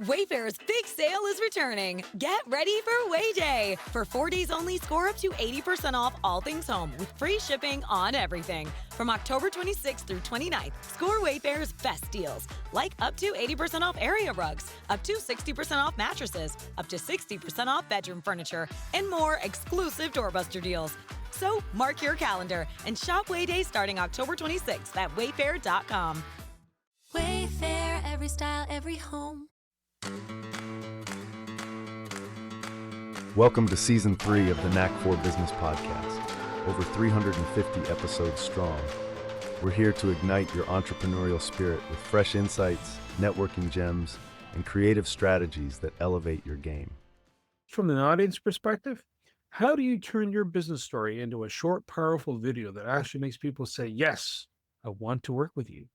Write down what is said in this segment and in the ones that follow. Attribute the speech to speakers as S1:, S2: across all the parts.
S1: Wayfair's big sale is returning. Get ready for Way Day. For 4 days only, score up to 80% off all things home with free shipping on everything. From October 26th through 29th, score Wayfair's best deals, like up to 80% off area rugs, up to 60% off mattresses, up to 60% off bedroom furniture, and more exclusive doorbuster deals. So mark your calendar and shop Way Day starting October 26th at wayfair.com.
S2: Wayfair, every style, every home.
S3: Welcome to Season 3 of the Knack for Business podcast, over 350 episodes strong. We're here to ignite your entrepreneurial spirit with fresh insights, networking gems, and creative strategies that elevate your game.
S4: From an audience perspective, how do you turn your business story into a short, powerful video that actually makes people say, yes, I want to work with you?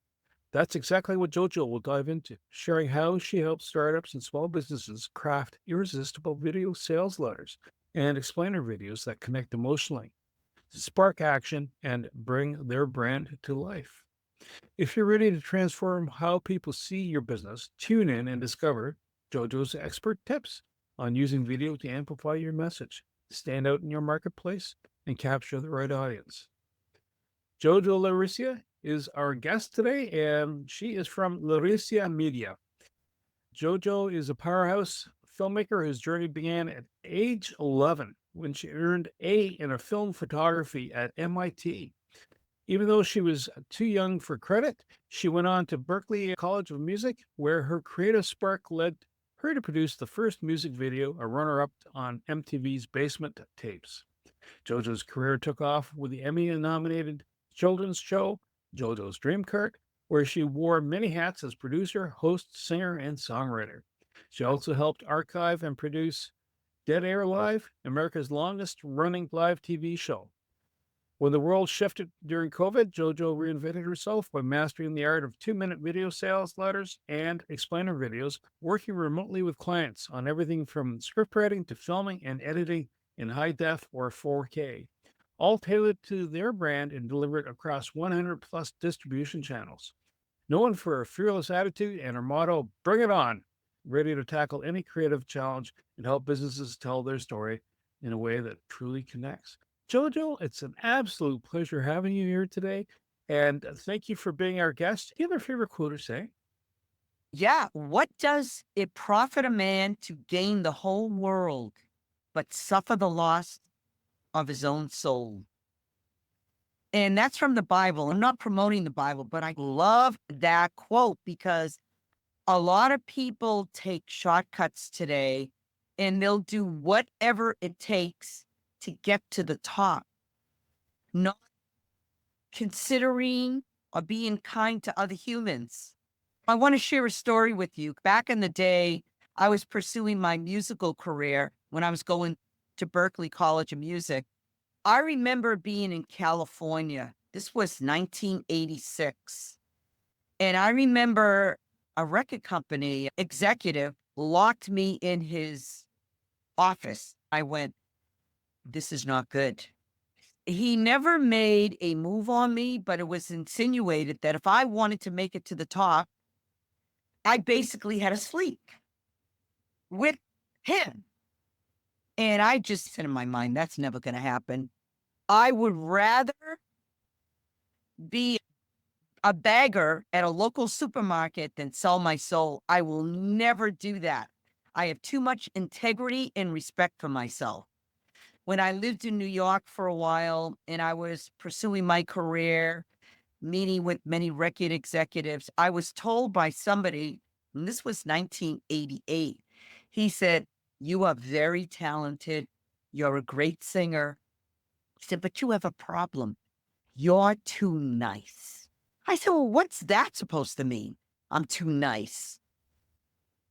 S4: That's exactly what JoJo will dive into, sharing how she helps startups and small businesses craft irresistible video sales letters and explainer videos that connect emotionally, spark action, and bring their brand to life. If you're ready to transform how people see your business, tune in and discover JoJo's expert tips on using video to amplify your message, stand out in your marketplace, and capture the right audience. JoJo Laricia is our guest today, and she is from Laricia Media. JoJo is a powerhouse filmmaker whose journey began at age 11 when she earned A in a film photography at MIT. Even though she was too young for credit, she went on to Berklee College of Music, where her creative spark led her to produce the first music video, a runner-up on MTV's Basement Tapes. JoJo's career took off with the Emmy-nominated children's show, JoJo's Dream Cart, where she wore many hats as producer, host, singer, and songwriter. She also helped archive and produce Dead Air Live, America's longest-running live TV show. When the world shifted during COVID, JoJo reinvented herself by mastering the art of 2-minute video sales letters and explainer videos, working remotely with clients on everything from script writing to filming and editing in high def or 4K. All tailored to their brand and delivered across 100 plus distribution channels. Known for her fearless attitude and her motto, bring it on, ready to tackle any creative challenge and help businesses tell their story in a way that truly connects. JoJo, it's an absolute pleasure having you here today. And thank you for being our guest. Do you have a favorite quote to say?
S5: Yeah. What does it profit a man to gain the whole world, but suffer the loss of his own soul? And that's from the Bible. I'm not promoting the Bible, but I love that quote because a lot of people take shortcuts today and they'll do whatever it takes to get to the top, not considering or being kind to other humans. I want to share a story with you. Back in the day, I was pursuing my musical career when I was going to Berklee College of Music. I remember being in California. This was 1986. And I remember a record company executive locked me in his office. I went, this is not good. He never made a move on me, but it was insinuated that if I wanted to make it to the top, I basically had to sleep with him. And I just said in my mind, that's never going to happen. I would rather be a bagger at a local supermarket than sell my soul. I will never do that. I have too much integrity and respect for myself. When I lived in New York for a while and I was pursuing my career, meeting with many record executives, I was told by somebody, and this was 1988, he said, you are very talented. You're a great singer. He said, but you have a problem. You're too nice. I said, well, what's that supposed to mean? I'm too nice.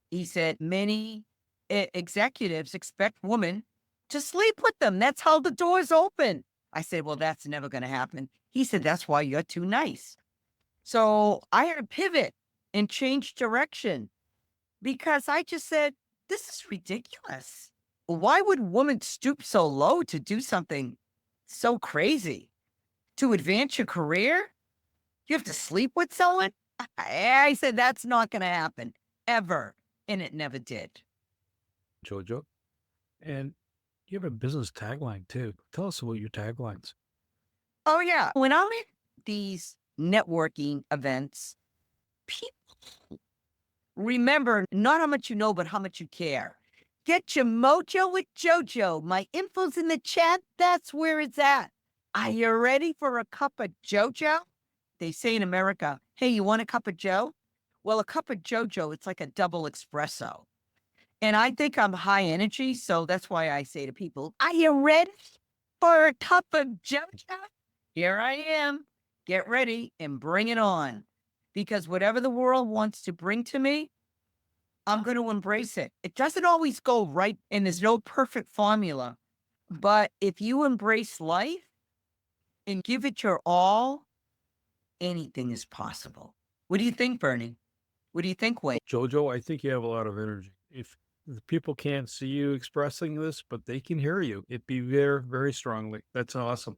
S5: He said, many executives expect women to sleep with them. That's how the doors open. I said, well, that's never going to happen. He said, that's why you're too nice. So I had to pivot and change direction because I just said, this is ridiculous. Why would women stoop so low to do something so crazy? To advance your career? You have to sleep with someone? I said, that's not going to happen ever. and it never did.
S4: JoJo. And you have a business tagline too. Tell us about your taglines.
S5: Oh, yeah. When I'm at these networking events, people remember not how much you know, but how much you care. Get your mojo with JoJo. My info's in the chat. That's where it's at. Are you ready for a cup of JoJo? They say in America, hey, you want a cup of Joe? Well, a cup of JoJo, it's like a double espresso. And I think I'm high energy, so that's why I say to people, are you ready for a cup of JoJo? Here I am. Get ready and bring it on. Because whatever the world wants to bring to me, I'm going to embrace it. It doesn't always go right, and there's no perfect formula. But if you embrace life and give it your all, anything is possible. What do you think, Bernie? What do you think, Wade?
S4: JoJo, I think you have a lot of energy. If the people can't see you expressing this, but they can hear you, it'd be very, very strongly. That's awesome.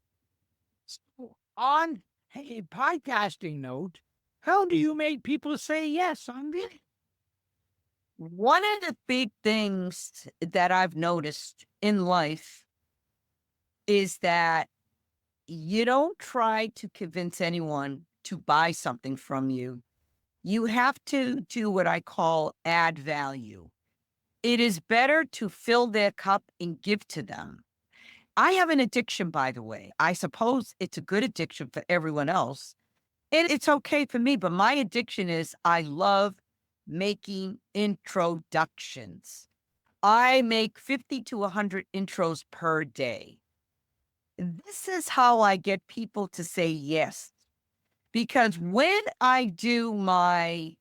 S6: So on a podcasting note, how do you make people say yes on video?
S5: One of the big things that I've noticed in life is that you don't try to convince anyone to buy something from you. You have to do what I call add value. It is better to fill their cup and give to them. I have an addiction, by the way. I suppose it's a good addiction for everyone else. And it's okay for me, but my addiction is I love making introductions. I make 50 to 100 intros per day. This is how I get people to say yes. Because when I do my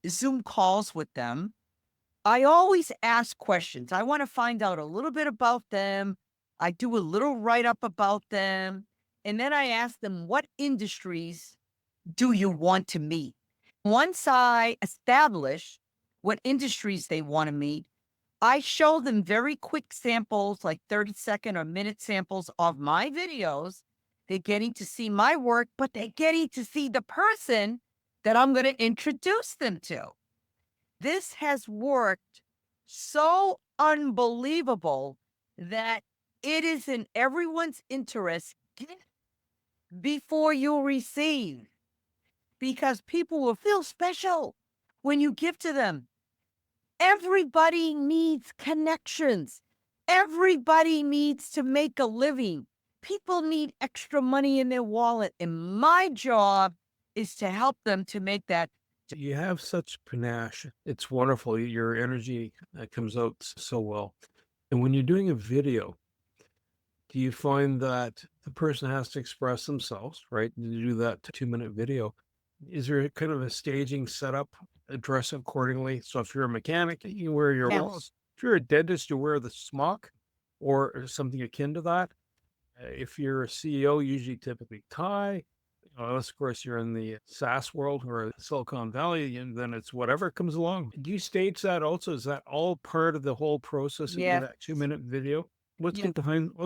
S5: Zoom calls with them, I always ask questions. I want to find out a little bit about them. I do a little write-up about them. And then I ask them, what industries do you want to meet? Once I establish what industries they want to meet, I show them very quick samples, like 30-second or minute samples of my videos. They're getting to see my work, but they're getting to see the person that I'm going to introduce them to. This has worked so unbelievable that it is in everyone's interest. Give before you receive, because people will feel special when you give to them. Everybody needs connections. Everybody needs to make a living. People need extra money in their wallet, and my job is to help them to make that.
S4: You have such panache. It's wonderful. Your energy comes out so well. And when you're doing a video, do you find that the person has to express themselves, right? To do that 2-minute video, is there kind of a staging setup, address accordingly? So if you're a mechanic, you wear your
S5: Yes.
S4: if you're a dentist, you wear the smock or something akin to that. If you're a CEO, usually typically tie. Unless, of course, you're in the SaaS world or Silicon Valley, and then it's whatever comes along. Do you stage that also? Is that all part of the whole process of
S5: Yeah.
S4: that 2-minute video? What
S5: Yeah.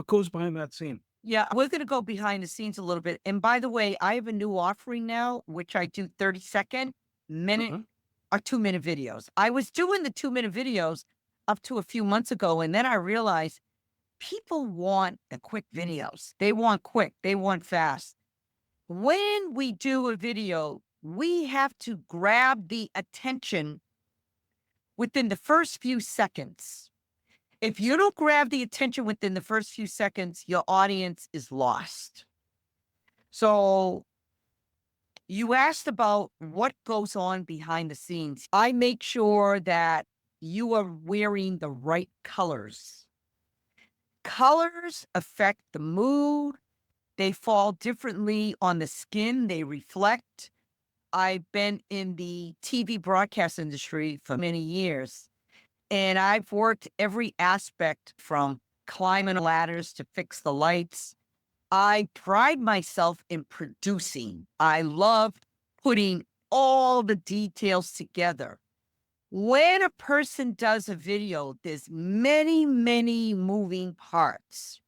S4: goes behind that scene?
S5: Yeah, we're going to go behind the scenes a little bit. And by the way, I have a new offering now, which I do 30-second, minute,
S4: Mhm.
S5: or 2-minute videos. I was doing the 2-minute videos up to a few months ago, and then I realized people want the quick videos. They want quick, they want fast. When we do a video, we have to grab the attention within the first few seconds. If you don't grab the attention within the first few seconds, your audience is lost. So you asked about what goes on behind the scenes. I make sure that you are wearing the right colors. Colors affect the mood. They fall differently on the skin. They reflect. I've been in the TV broadcast industry for many years, and I've worked every aspect from climbing ladders to fix the lights. I pride myself in producing. I love putting all the details together. When a person does a video, there's many, many moving parts.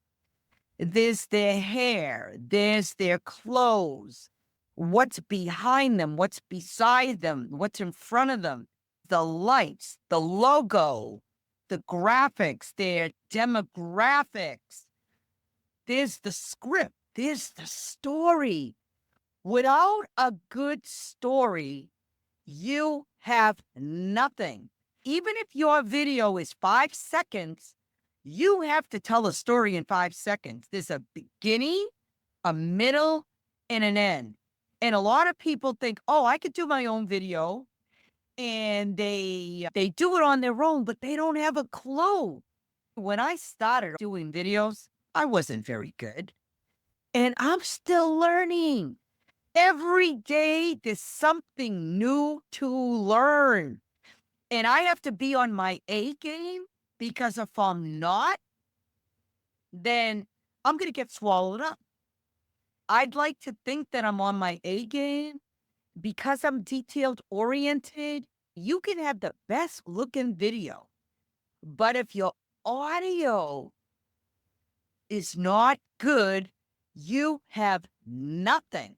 S5: There's their hair, there's their clothes, what's behind them, what's beside them, what's in front of them. the lights, the logo, the graphics, their demographics. There's the script. There's the story. Without a good story, you have nothing. Even if your video is 5 seconds, you have to tell a story in 5 seconds. There's a beginning, a middle, and an end. And a lot of people think, oh, I could do my own video. And they do it on their own, but they don't have a clue. When I started doing videos, I wasn't very good. And I'm still learning. Every day, there's something new to learn. And I have to be on my A game, because if I'm not, then I'm going to get swallowed up. I'd like to think that I'm on my A game because I'm detailed oriented. You can have the best looking video, but if your audio is not good, you have nothing.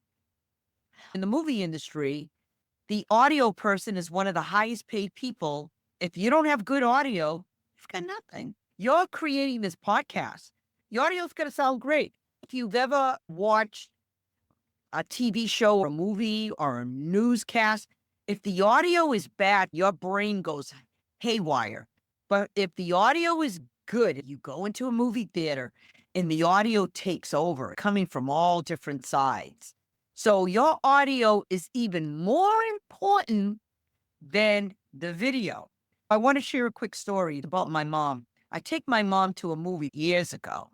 S5: In the movie industry, the audio person is one of the highest paid people. If you don't have good audio, you've got nothing. You're creating this podcast. Your audio is going to sound great. If you've ever watched a TV show or a movie or a newscast, if the audio is bad, your brain goes haywire. But if the audio is good, you go into a movie theater and the audio takes over, coming from all different sides. So your audio is even more important than the video. I want to share a quick story about my mom. I take my mom to a movie years ago,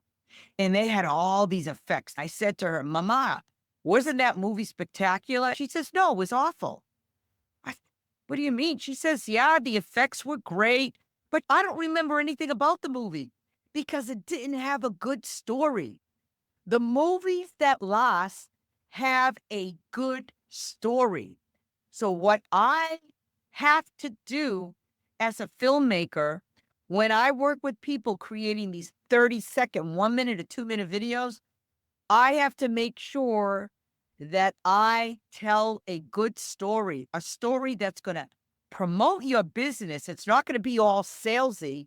S5: and they had all these effects. I said to her, Mama, wasn't that movie spectacular? She says, no, it was awful. What do you mean? She says, yeah, the effects were great, but I don't remember anything about the movie because it didn't have a good story. The movies that last have a good story. So what I have to do as a filmmaker, when I work with people creating these 30-second, 1 minute or 2 minute videos, I have to make sure that I tell a good story, a story that's going to promote your business. It's not going to be all salesy,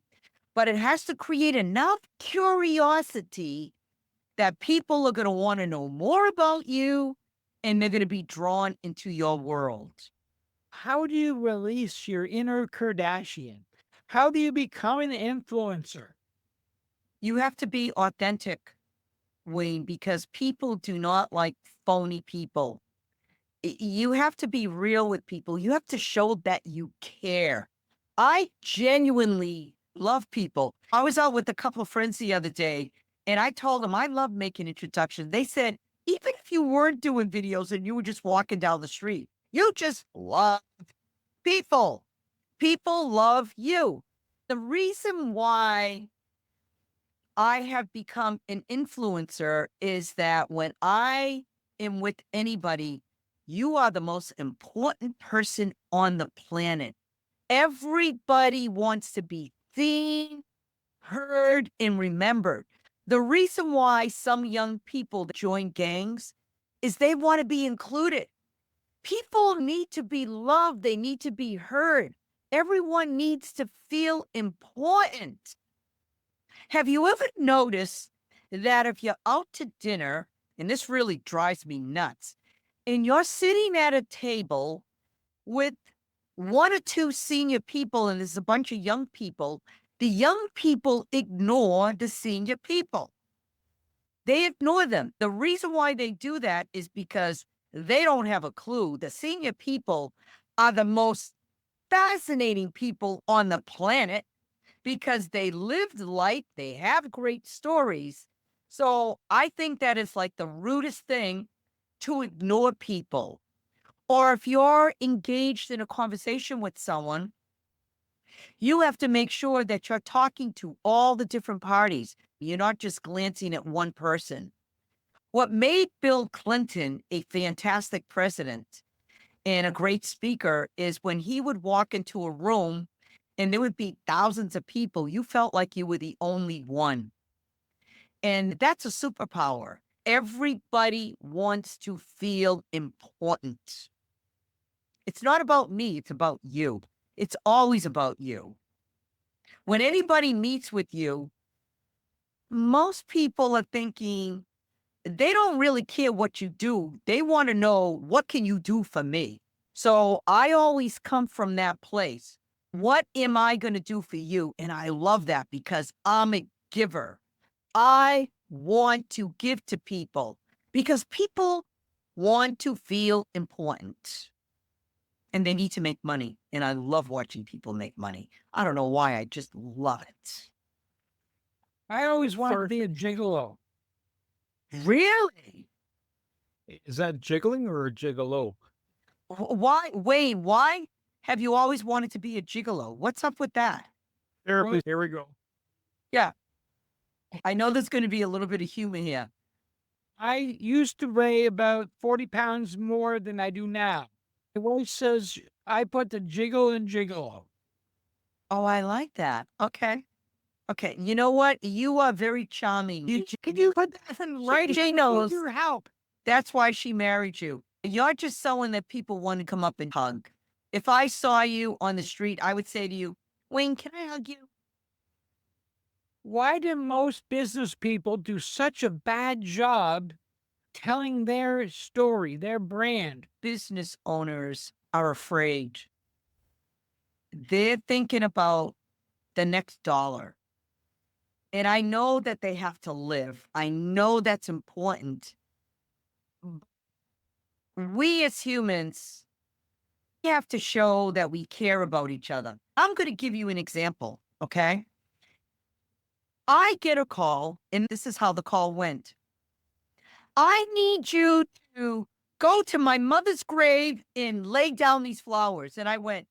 S5: but it has to create enough curiosity that people are going to want to know more about you and they're going to be drawn into your world.
S6: How do you release your inner Kardashian? How do you become an influencer?
S5: You have to be authentic, Wayne, because people do not like phony people. You have to be real with people. You have to show that you care. I genuinely love people. I was out with a couple of friends the other day, and I told them I love making introductions. They said, even if you weren't doing videos and you were just walking down the street, you just love people. People love you. The reason why I have become an influencer is that when I am with anybody, you are the most important person on the planet. Everybody wants to be seen, heard, and remembered. The reason why some young people join gangs is they want to be included. People need to be loved. They need to be heard. Everyone needs to feel important. Have you ever noticed that if you're out to dinner, and this really drives me nuts, and you're sitting at a table with 1 or 2 senior people and there's a bunch of young people, the young people ignore the senior people. They ignore them. The reason why they do that is because they don't have a clue. The senior people are the most fascinating people on the planet because they lived life, they have great stories. So I think that is like the rudest thing, to ignore people. Or if you're engaged in a conversation with someone, you have to make sure that you're talking to all the different parties. You're not just glancing at one person. What made Bill Clinton a fantastic president and a great speaker is when he would walk into a room and there would be thousands of people, you felt like you were the only one. And that's a superpower. Everybody wants to feel important. It's not about me, it's about you. It's always about you. When anybody meets with you, most people are thinking they don't really care what you do. They want to know, what can you do for me? So I always come from that place. What am I going to do for you? And I love that because I'm a giver. I want to give to people because people want to feel important and they need to make money. And I love watching people make money. I don't know why. I just love it.
S6: I always wanted to be a gigolo.
S5: Really?
S4: Is that jiggling or a gigolo?
S5: Why, Wayne, why have you always wanted to be a gigolo? What's up with that?
S4: Therapist, here we go.
S5: Yeah. I know there's going to be a little bit of humor here.
S6: I used to weigh about 40 pounds more than I do now. It always says I put the jiggle in gigolo.
S5: Oh, I like that. Okay. Okay. You know what? You are very charming.
S6: Could you put that in writing?
S5: She knows.
S6: Your help.
S5: That's why she married you. You're just someone that people want to come up and hug. If I saw you on the street, I would say to you, Wayne, can I hug you?
S6: Why do most business people do such a bad job telling their story, their brand?
S5: Business owners are afraid. They're thinking about the next dollar. And I know that they have to live. I know that's important. We as humans, we have to show that we care about each other. I'm going to give you an example, okay? I get a call, and this is how the call went. I need you to go to my mother's grave and lay down these flowers. And I went,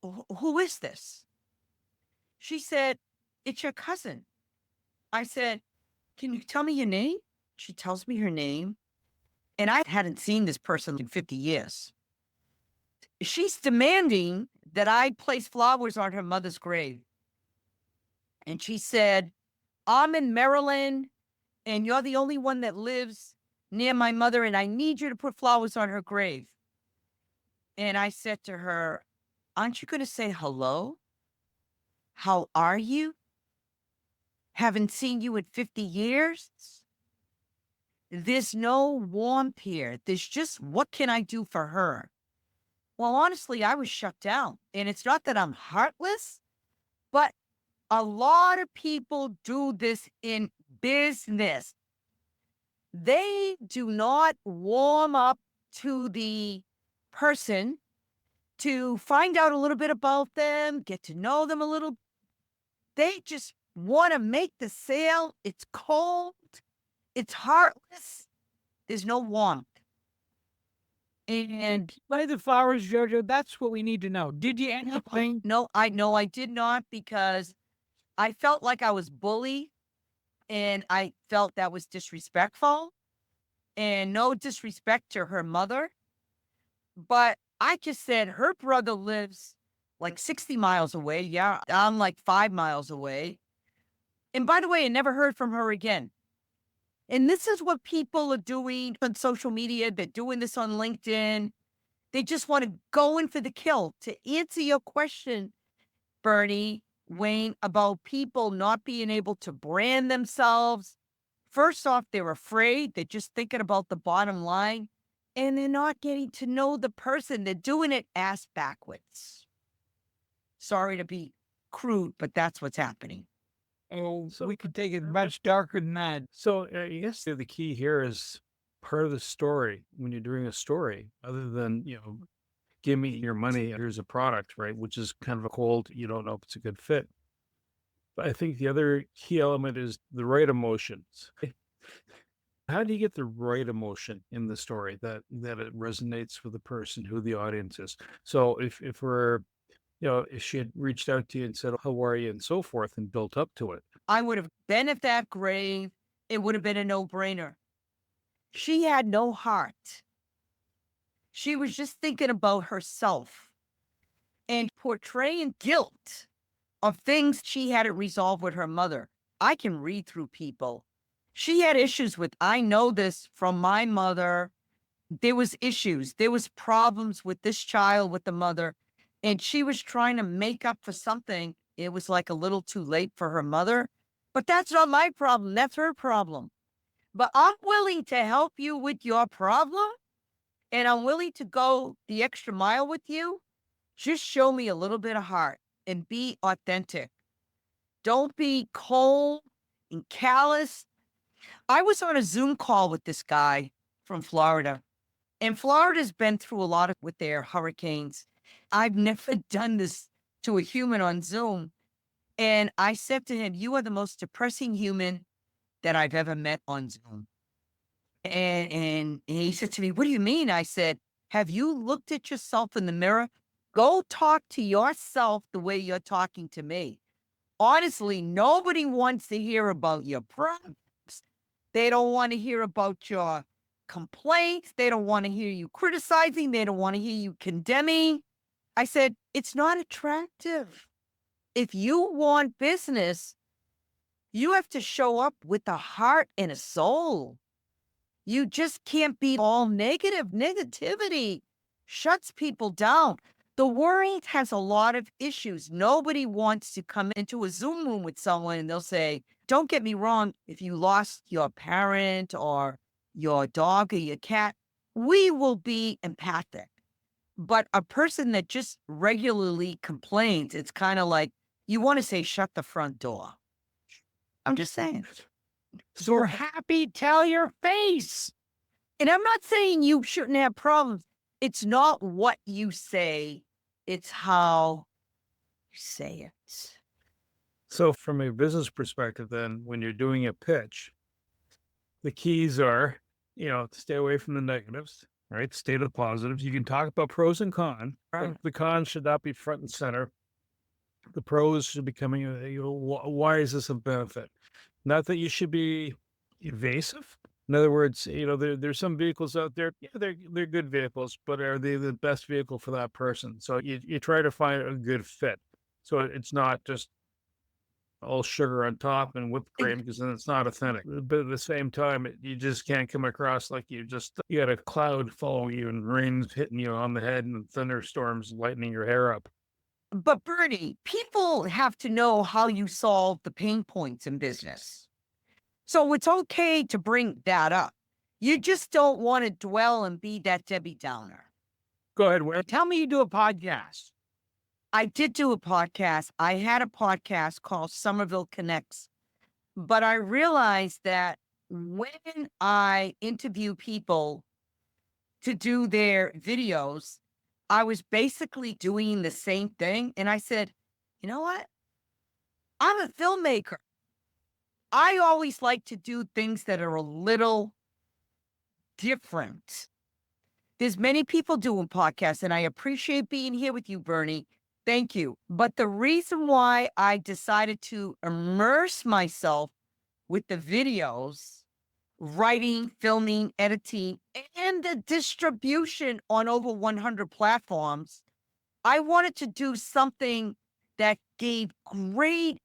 S5: who is this? She said, it's your cousin. I said, can you tell me your name? She tells me her name. And I hadn't seen this person in 50 years. She's demanding that I place flowers on her mother's grave. And she said, I'm in Maryland, and you're the only one that lives near my mother, and I need you to put flowers on her grave. And I said to her, aren't you going to say hello? How are you? Haven't seen you in 50 years. There's no warmth here. There's just, what can I do for her? Well, honestly, I was shut down. And it's not that I'm heartless, but a lot of people do this in business. They do not warm up to the person to find out a little bit about them, get to know them a little. They just want to make the sale. It's cold. It's heartless. There's no warmth. And
S6: By the flowers, JoJo, that's what we need to know. Did you end up playing?
S5: no, I did not, because I felt like I was bullied and I felt that was disrespectful, and no disrespect to her mother. But I just said her brother lives like 60 miles away. Yeah, I'm like 5 miles away. And by the way, I never heard from her again. And this is what people are doing on social media. They're doing this on LinkedIn. They just want to go in for the kill. To answer your question, Bernie, Wayne, about people not being able to brand themselves. First off, they're afraid. They're just thinking about the bottom line, and they're not getting to know the person. They're doing it ass backwards. Sorry to be crude, but that's what's happening.
S6: Oh, we could take it much darker than that.
S4: So I guess the key here is part of the story when you're doing a story, other than, give me your money, here's a product, right? Which is kind of a cold, you don't know if it's a good fit. But I think the other key element is the right emotions. How do you get the right emotion in the story that it resonates with the person, who the audience is? So if we're, if she had reached out to you and said, how are you, and so forth, and built up to it.
S5: I would have been at that grave. It would have been a no-brainer. She had no heart. She was just thinking about herself and portraying guilt of things she hadn't resolved with her mother. I can read through people. She had issues with, I know this from my mother. There was issues. There was problems with this child, with the mother. and she was trying to make up for something. It was like a little too late for her mother, but that's not my problem. That's her problem. But I'm willing to help you with your problem, and I'm willing to go the extra mile with you. Just show me a little bit of heart and be authentic. Don't be cold and callous. I was on a Zoom call with this guy from Florida, and Florida's been through a lot with their hurricanes. I've never done this to a human on Zoom. And I said to him, "You are the most depressing human that I've ever met on Zoom." And he said to me, "What do you mean?" I said, "Have you looked at yourself in the mirror? Go talk to yourself the way you're talking to me. Honestly, nobody wants to hear about your problems. They don't want to hear about your complaints. They don't want to hear you criticizing. They don't want to hear you condemning." I said, "It's not attractive. If you want business, you have to show up with a heart and a soul. You just can't be all negative. Negativity shuts people down. The world has a lot of issues. Nobody wants to come into a Zoom room with someone and they'll say, don't get me wrong, if you lost your parent or your dog or your cat, we will be empathic. But a person that just regularly complains, it's kind of like you want to say, shut the front door. I'm just saying.
S6: So happy, tell your face.
S5: And I'm not saying you shouldn't have problems. It's not what you say, it's how you say it.
S4: So, from a business perspective, then, when you're doing a pitch, the keys are, stay away from the negatives, right? Stay to the positives. You can talk about pros and cons.
S5: Right.
S4: But the cons should not be front and center. The pros should be coming, why is this a benefit? Not that you should be evasive. In other words, there's some vehicles out there, yeah, they're good vehicles, but are they the best vehicle for that person? So you try to find a good fit. So it's not just all sugar on top and whipped cream, because then it's not authentic. But at the same time, you just can't come across like you got a cloud following you and rain's hitting you on the head and thunderstorms lightening your hair up.
S5: But Bernie, people have to know how you solve the pain points in business. So it's okay to bring that up. You just don't want to dwell and be that Debbie Downer.
S4: Go ahead, Wayne.
S6: Tell me you do a podcast.
S5: I did do a podcast. I had a podcast called Somerville Connects. But I realized that when I interview people to do their videos, I was basically doing the same thing. And I said, you know what? I'm a filmmaker. I always like to do things that are a little different. There's many people doing podcasts, and I appreciate being here with you, Bernie. Thank you. But the reason why I decided to immerse myself with the videos, writing, filming, editing, and the distribution on over 100 platforms, I wanted to do something that gave great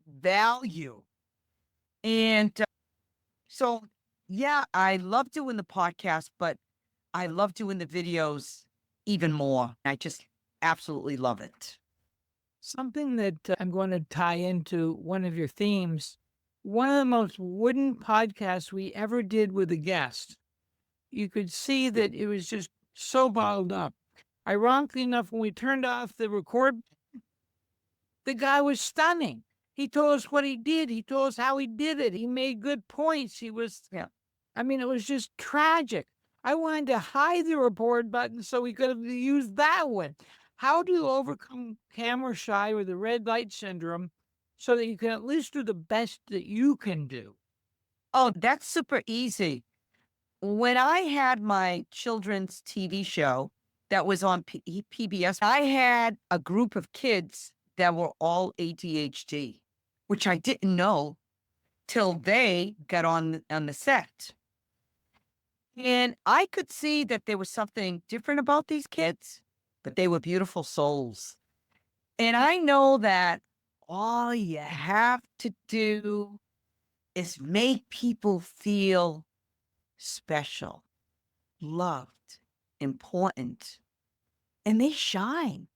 S5: value. And so, yeah, I love doing the podcast, but I love doing the videos even more. I just absolutely love it.
S6: Something that I'm going to tie into one of your themes. One of the most wooden podcasts we ever did with a guest. You could see that it was just so bottled up. Ironically enough, when we turned off the record, the guy was stunning. He told us what he did. He told us how he did it. He made good points. It was just tragic. I wanted to hide the record button so we could have used that one. How do you overcome camera shy or the red light syndrome so that you can at least do the best that you can do?
S5: Oh, that's super easy. When I had my children's TV show that was on PBS, I had a group of kids that were all ADHD, which I didn't know till they got on the set. And I could see that there was something different about these kids, but they were beautiful souls. And I know that all you have to do is make people feel special, loved, important, and they shine.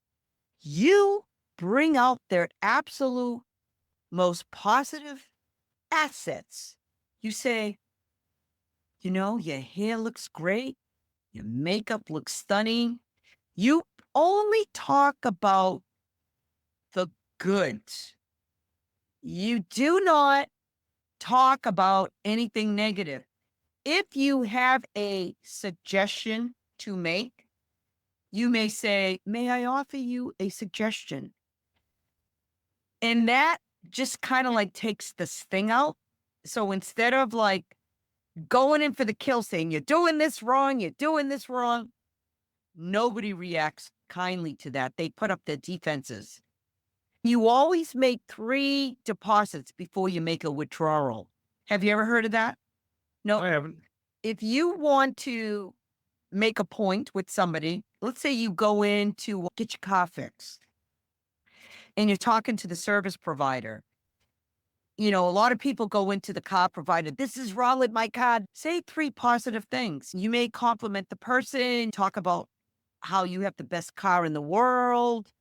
S5: You bring out their absolute most positive assets. You say, your hair looks great. Your makeup looks stunning. You only talk about the good. You do not talk about anything negative. If you have a suggestion to make, you may say, may I offer you a suggestion? And that just kind of like takes the sting out. So instead of like going in for the kill, saying, you're doing this wrong, nobody reacts kindly to that. They put up their defenses. You always make 3 deposits before you make a withdrawal. Have you ever heard of that? No.
S4: I haven't.
S5: If you want to make a point with somebody, let's say you go in to get your car fixed and you're talking to the service provider. A lot of people go into the car provider. This is wrong with my car. Say 3 positive things. You may compliment the person, talk about how you have the best car in the world,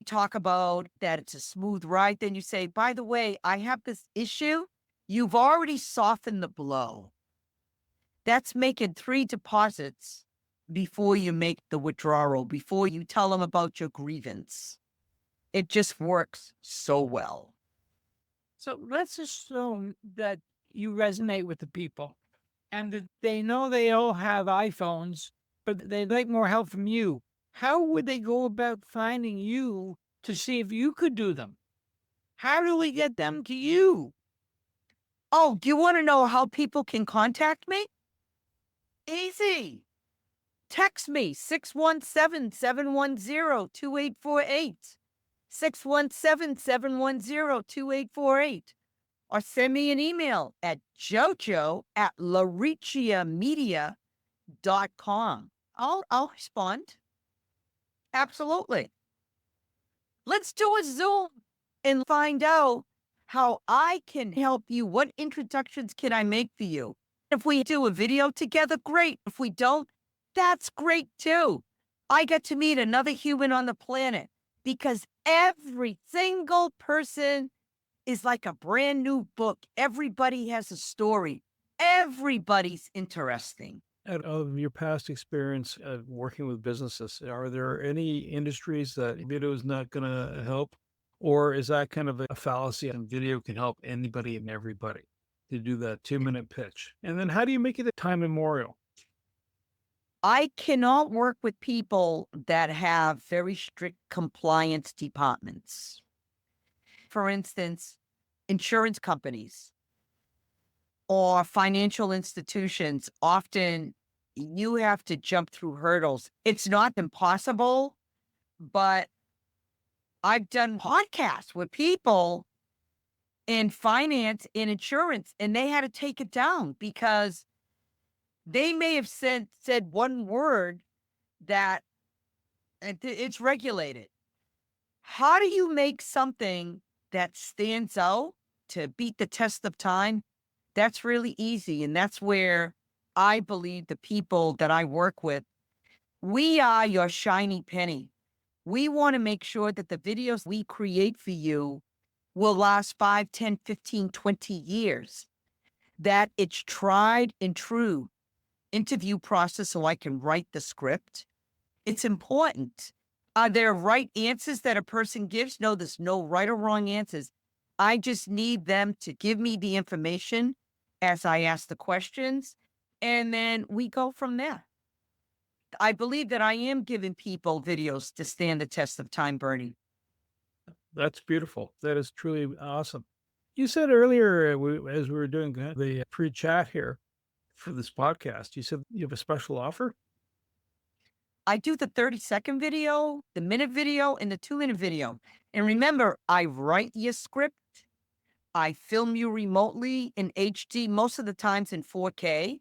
S5: talk about that it's a smooth ride. Then you say, by the way, I have this issue. You've already softened the blow. That's making 3 deposits before you make the withdrawal, before you tell them about your grievance. It just works so well.
S6: So let's assume that you resonate with the people and that they know they all have iPhones, but they'd like more help from you. How would they go about finding you to see if you could do them? How do we get them to you?
S5: Oh, do you want to know how people can contact me? Easy. Text me 617-710-2848. 617-710-2848. Or send me an email at jojo@lariciamedia.com. I'll respond. Absolutely. Let's do a Zoom and find out how I can help you. What introductions can I make for you? If we do a video together, great. If we don't, that's great too. I get to meet another human on the planet because every single person is like a brand new book. Everybody has a story. Everybody's interesting.
S4: Out of your past experience working with businesses, are there any industries that video is not going to help? Or is that kind of a fallacy and video can help anybody and everybody to do that 2-minute pitch? And then how do you make it a time memorial?
S5: I cannot work with people that have very strict compliance departments. For instance, insurance companies or financial institutions. Often you have to jump through hurdles. It's not impossible, but I've done podcasts with people in finance and insurance, and they had to take it down because they may have said one word that it's regulated. How do you make something that stands out to beat the test of time? That's really easy. And that's where I believe the people that I work with, we are your shiny penny. We want to make sure that the videos we create for you will last 5, 10, 15, 20 years, that it's tried and true interview process so I can write the script. It's important. Are there right answers that a person gives? No, there's no right or wrong answers. I just need them to give me the information as I ask the questions, and then we go from there. I believe that I am giving people videos to stand the test of time, Bernie.
S4: That's beautiful. That is truly awesome. You said earlier, as we were doing the pre-chat here for this podcast, you said you have a special offer?
S5: I do the 30-second video, the minute video, and the 2-minute video. And remember, I write your script. I film you remotely in HD, most of the times in 4K.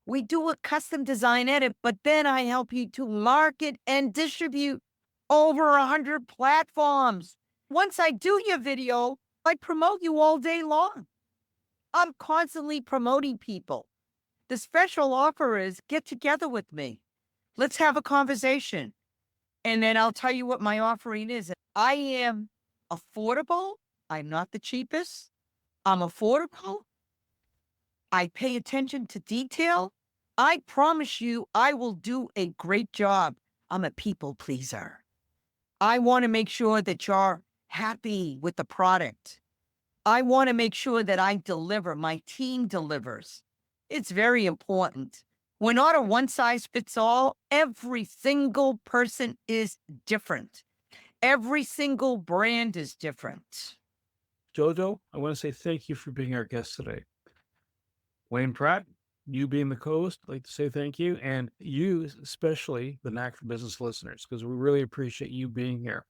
S5: We do a custom design edit, but then I help you to market and distribute over 100 platforms. Once I do your video, I promote you all day long. I'm constantly promoting people. The special offer is get together with me. Let's have a conversation. And then I'll tell you what my offering is. I am affordable. I'm not the cheapest. I'm affordable. I pay attention to detail. I promise you, I will do a great job. I'm a people pleaser. I want to make sure that you're happy with the product. I want to make sure that I deliver, my team delivers. It's very important. We're not a one size fits all. Every single person is different. Every single brand is different.
S4: JoJo, I want to say thank you for being our guest today. Wayne Pratt, you being the co-host, I'd like to say thank you. And you, especially the Knack for Business listeners, because we really appreciate you being here.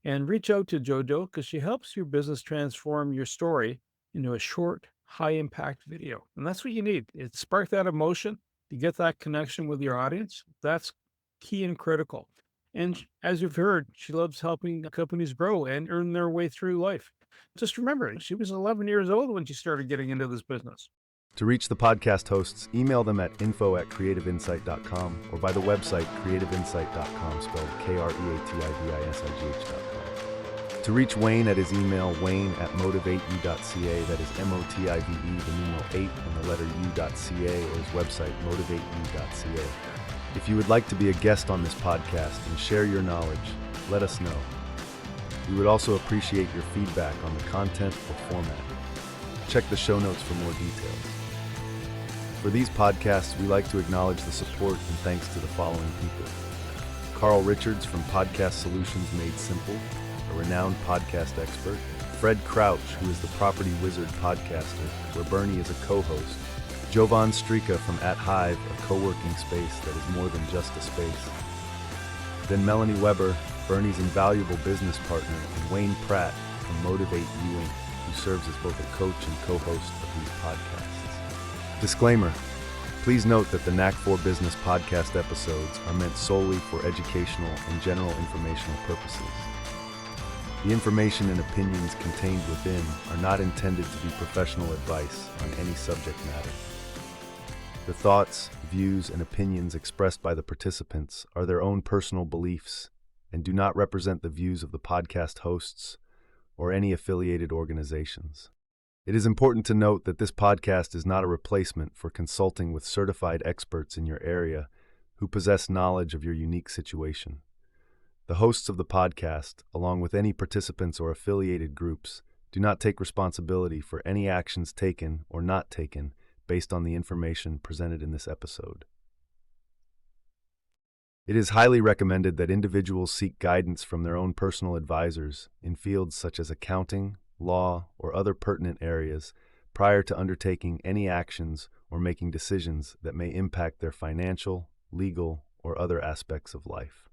S4: And reach out to JoJo because she helps your business transform your story into a short, high impact video. And that's what you need. It spark that emotion, to get that connection with your audience. That's key and critical. And as you've heard, she loves helping companies grow and earn their way through life. Just remember, she was 11 years old when she started getting into this business.
S3: To reach the podcast hosts, email them at info@creativeinsight.com or by the website creativeinsight.com, spelled KREATIVINSIGH.com. To reach Wayne at his email, wayne@motivateyou.ca, that is MOTIVE, the numeral 8 and the letter u.ca, or his website, motivateyou.ca. If you would like to be a guest on this podcast and share your knowledge, let us know. We would also appreciate your feedback on the content or format. Check the show notes for more details. For these podcasts, we like to acknowledge the support and thanks to the following people. Carl Richards from Podcast Solutions Made Simple, a renowned podcast expert. Fred Crouch, who is the Property Wizard podcaster, where Bernie is a co-host. Jovan Strika from At Hive, a co-working space that is more than just a space. Then Melanie Weber, Bernie's invaluable business partner, and Wayne Pratt from Motivate You Inc., who serves as both a coach and co-host of these podcasts. Disclaimer: please note that the Knack for Business podcast episodes are meant solely for educational and general informational purposes. The information and opinions contained within are not intended to be professional advice on any subject matter. The thoughts, views, and opinions expressed by the participants are their own personal beliefs and do not represent the views of the podcast hosts or any affiliated organizations. It is important to note that this podcast is not a replacement for consulting with certified experts in your area who possess knowledge of your unique situation. The hosts of the podcast, along with any participants or affiliated groups, do not take responsibility for any actions taken or not taken based on the information presented in this episode. It is highly recommended that individuals seek guidance from their own personal advisors in fields such as accounting, law, or other pertinent areas prior to undertaking any actions or making decisions that may impact their financial, legal, or other aspects of life.